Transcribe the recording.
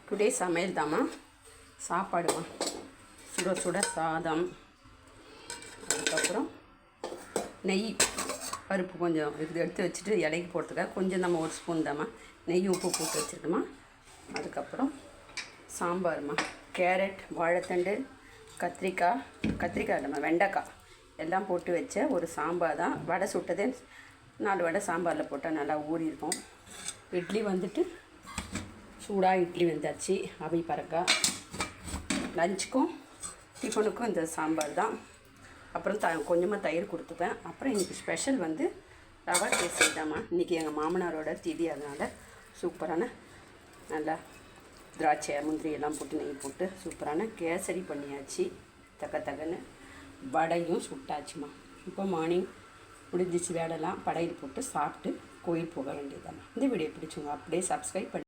Today சமையல் தாம்மா. சாப்பாடுமா, சுட சுட சாதம், அதுக்கப்புறம் நெய் பருப்பு கொஞ்சம் இது எடுத்து வச்சுட்டு இலைக்கு போடுறதுக்காக கொஞ்சம் நம்ம ஒரு ஸ்பூன் தாம்மா நெய் உப்பு போட்டு வச்சுருக்கோம்மா. அதுக்கப்புறம் சாம்பார்மா, கேரட், வாழைத்தண்டு, கத்திரிக்காய் நம்ம வெண்டைக்காய் எல்லாம் போட்டு வச்ச ஒரு சாம்பார் தான். வடை சுட்டதே 4 வடை சாம்பாரில் போட்டால் நல்லா ஊறியிருக்கும். இட்லி வந்துட்டு சூடாக இட்லி வந்தாச்சு. அவை பறக்கா லஞ்சுக்கும் டிஃபனுக்கும் இந்த சாம்பார் தான். அப்புறம் கொஞ்சமாக தயிர் கொடுத்துப்பேன். அப்புறம் இன்றைக்கி ஸ்பெஷல் வந்து ரவா கேசரி தாம்மா. இன்றைக்கி எங்கள் மாமனாரோட திதி, அதனால் சூப்பரான நல்லா திராட்சை முந்திரி எல்லாம் போட்டு நெய் போட்டு சூப்பரான கேசரி பண்ணியாச்சு. தக்கன்னு வடையும் சுட்டாச்சுமா. இப்போ மார்னிங் முடிஞ்சிச்சு வேலைலாம். படையில் போட்டு சாப்பிட்டு கோயில் போக வேண்டியதாம்மா. இந்த வீடியோ பிடிச்சுங்க அப்படியே சப்ஸ்கிரைப் பண்ணி